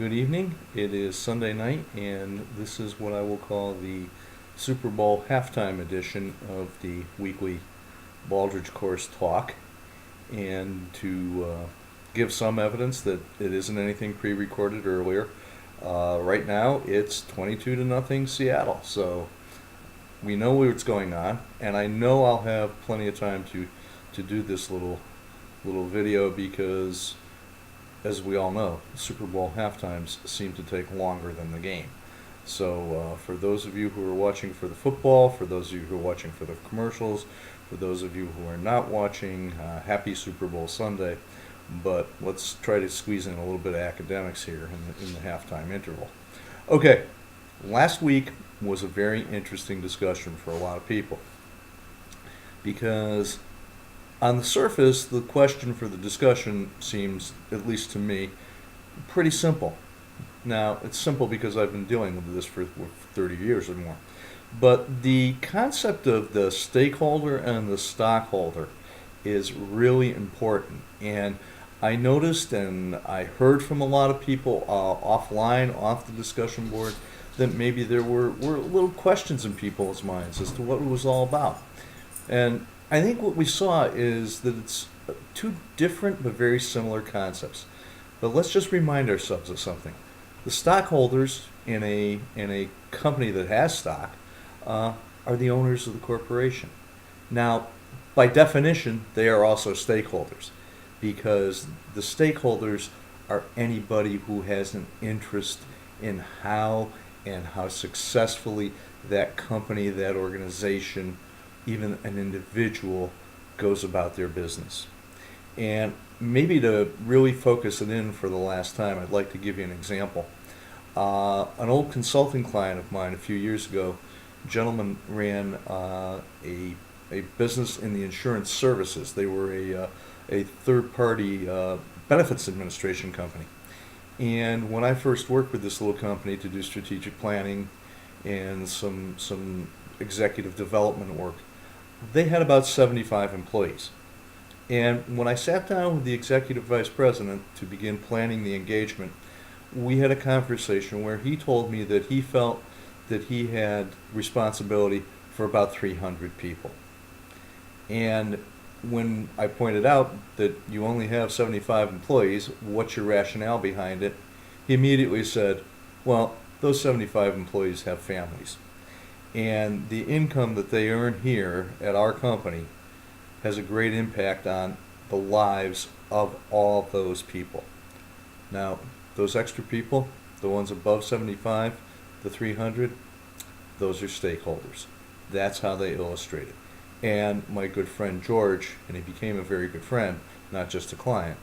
Good evening. It is Sunday night, and this is what I will call the Super Bowl halftime edition of the weekly Baldridge Course Talk. And to give some evidence that it isn't anything pre-recorded earlier, right now it's 22 to nothing Seattle. So we know what's going on, and I know I'll have plenty of time to do this little video because, as we all know, Super Bowl halftimes seem to take longer than the game. So for those of you who are watching for the football, for those of you who are watching for the commercials, for those of you who are not watching, happy Super Bowl Sunday. But let's try to squeeze in a little bit of academics here in the halftime interval. Okay, last week was a very interesting discussion for a lot of people because on the surface, the question for the discussion seems, at least to me, pretty simple. Now, it's simple because I've been dealing with this for 30 years or more. But the concept of the stakeholder and the stockholder is really important. And I noticed and I heard from a lot of people offline, off the discussion board, that maybe there were little questions in people's minds as to what it was all about. And I think what we saw is that it's two different but very similar concepts. But let's just remind ourselves of something. The stockholders in a company that has stock are the owners of the corporation. Now, by definition, they are also stakeholders because the stakeholders are anybody who has an interest in how successfully that company, that organization, even an individual goes about their business. And maybe to really focus it in for the last time, I'd like to give you an example. An old consulting client of mine a few years ago, a gentleman ran a business in the insurance services. They were a third-party benefits administration company. And when I first worked with this little company to do strategic planning and some executive development work, they had about 75 employees. And when I sat down with the executive vice president to begin planning the engagement, we had a conversation where he told me that he felt that he had responsibility for about 300 people. And when I pointed out that you only have 75 employees, what's your rationale behind it? He immediately said, well, those 75 employees have families. And the income that they earn here at our company has a great impact on the lives of all those people. Now, those extra people, the ones above 75, the 300, those are stakeholders. That's how they illustrate it. And my good friend George, and he became a very good friend, not just a client,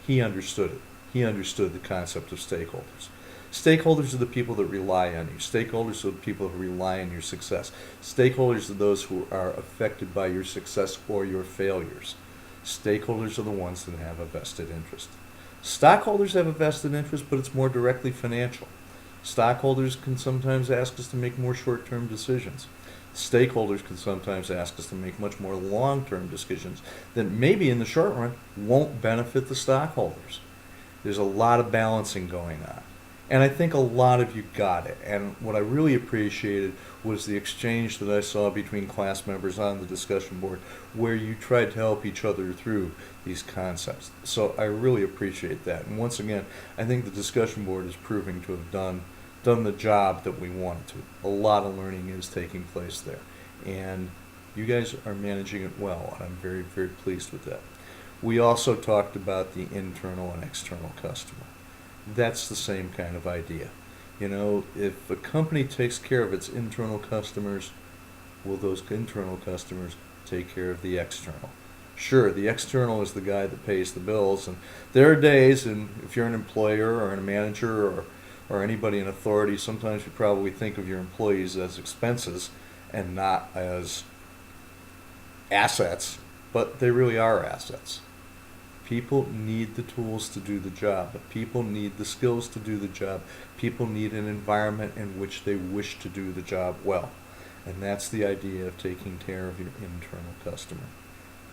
he understood it. He understood the concept of stakeholders. Stakeholders are the people that rely on you. Stakeholders are the people who rely on your success. Stakeholders are those who are affected by your success or your failures. Stakeholders are the ones that have a vested interest. Stockholders have a vested interest, but it's more directly financial. Stockholders can sometimes ask us to make more short-term decisions. Stakeholders can sometimes ask us to make much more long-term decisions that maybe in the short run won't benefit the stockholders. There's a lot of balancing going on. And I think a lot of you got it. And what I really appreciated was the exchange that I saw between class members on the discussion board where you tried to help each other through these concepts. So I really appreciate that. And once again, I think the discussion board is proving to have done the job that we wanted to. A lot of learning is taking place there. And you guys are managing it well. And I'm very, very pleased with that. We also talked about the internal and external customer. That's the same kind of idea. You know, if a company takes care of its internal customers, will those internal customers take care of the external? Sure, the external is the guy that pays the bills, and there are days, and if you're an employer or a manager or anybody in authority, sometimes you probably think of your employees as expenses and not as assets, but they really are assets. People need the tools to do the job, but people need the skills to do the job. People need an environment in which they wish to do the job well. And that's the idea of taking care of your internal customer.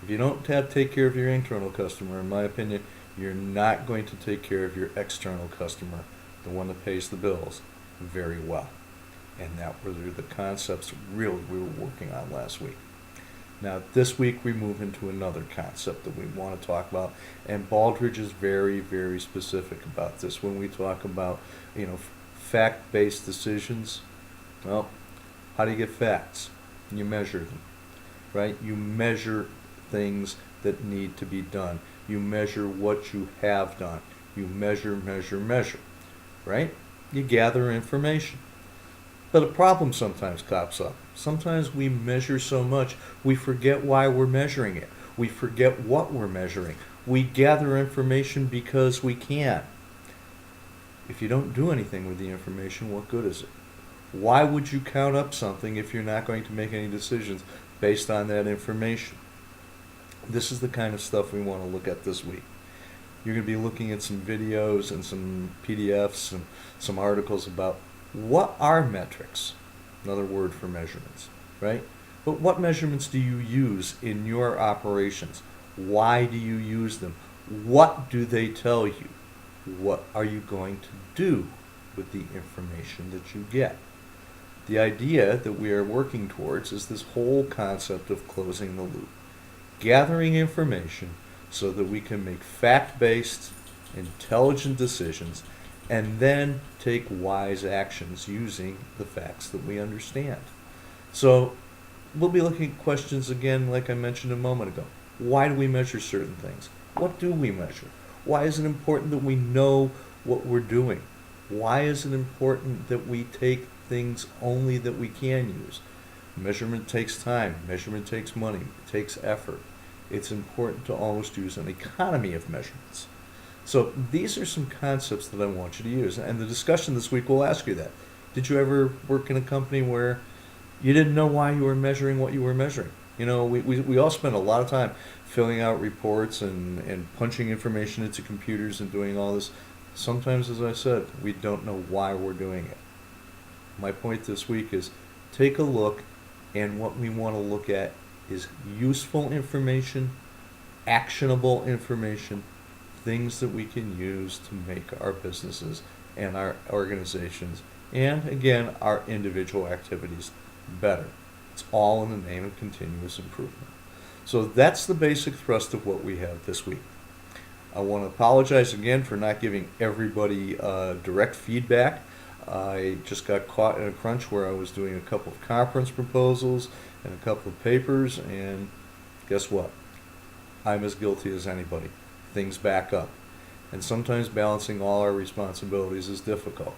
If you don't take care of your internal customer, in my opinion, you're not going to take care of your external customer the one that pays the bills, very well. And that were the concepts really we were working on last week. Now, this week we move into another concept that we want to talk about, and Baldrige is very, very specific about this. When we talk about, fact-based decisions, well, how do you get facts? You measure them, right? You measure things that need to be done. You measure what you have done. You measure, right? You gather information. But a problem sometimes pops up. Sometimes we measure so much, we forget why we're measuring it. We forget what we're measuring. We gather information because we can. If you don't do anything with the information, what good is it? Why would you count up something if you're not going to make any decisions based on that information? This is the kind of stuff we want to look at this week. You're going to be looking at some videos and some PDFs and some articles about what are metrics, another word for measurements, right? But what measurements do you use in your operations? Why do you use them? What do they tell you? What are you going to do with the information that you get? The idea that we are working towards is this whole concept of closing the loop. Gathering information so that we can make fact-based, intelligent decisions and then take wise actions using the facts that we understand. So we'll be looking at questions again, like I mentioned a moment ago. Why do we measure certain things? What do we measure? Why is it important that we know what we're doing? Why is it important that we take things only that we can use? Measurement takes time. Measurement takes money. It takes effort. It's important to always use an economy of measurements. So these are some concepts that I want you to use. And the discussion this week will ask you that. Did you ever work in a company where you didn't know why you were measuring what you were measuring? We all spend a lot of time filling out reports and punching information into computers and doing all this. Sometimes, as I said, we don't know why we're doing it. My point this week is take a look, and what we want to look at is useful information, actionable information, things that we can use to make our businesses and our organizations and, again, our individual activities better. It's all in the name of continuous improvement. So that's the basic thrust of what we have this week. I want to apologize again for not giving everybody direct feedback. I just got caught in a crunch where I was doing a couple of conference proposals and a couple of papers, and guess what? I'm as guilty as anybody. Things back up. And sometimes balancing all our responsibilities is difficult.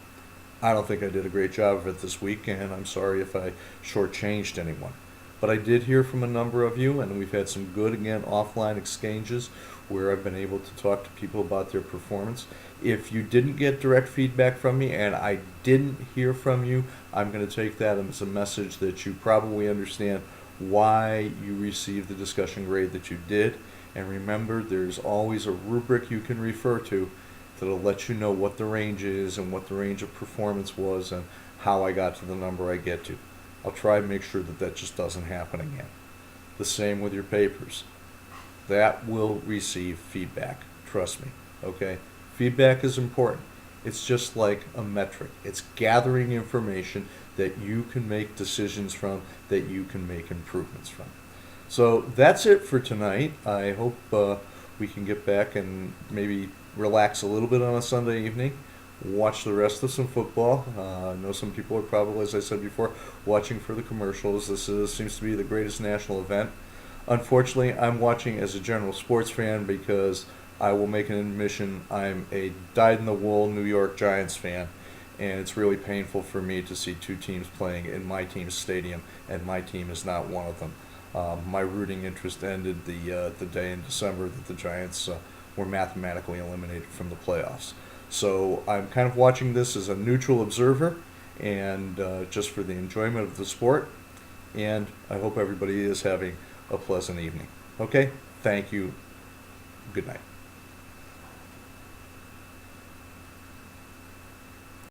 I don't think I did a great job of it this week, and I'm sorry if I shortchanged anyone. But I did hear from a number of you, and we've had some good, again, offline exchanges where I've been able to talk to people about their performance. If you didn't get direct feedback from me and I didn't hear from you, I'm going to take that as a message that you probably understand why you received the discussion grade that you did. And remember, there's always a rubric you can refer to that'll let you know what the range is and what the range of performance was and how I got to the number I get to. I'll try to make sure that that just doesn't happen again. The same with your papers. That will receive feedback. Trust me, okay? Feedback is important. It's just like a metric. It's gathering information that you can make decisions from, that you can make improvements from. So that's it for tonight. I hope we can get back and maybe relax a little bit on a Sunday evening, watch the rest of some football. I know some people are probably, as I said before, watching for the commercials. This seems to be the greatest national event. Unfortunately, I'm watching as a general sports fan because I will make an admission. I'm a dyed-in-the-wool New York Giants fan, and it's really painful for me to see two teams playing in my team's stadium, and my team is not one of them. My rooting interest ended the day in December that the Giants were mathematically eliminated from the playoffs. So I'm kind of watching this as a neutral observer and just for the enjoyment of the sport, and I hope everybody is having a pleasant evening. Okay? Thank you. Good night.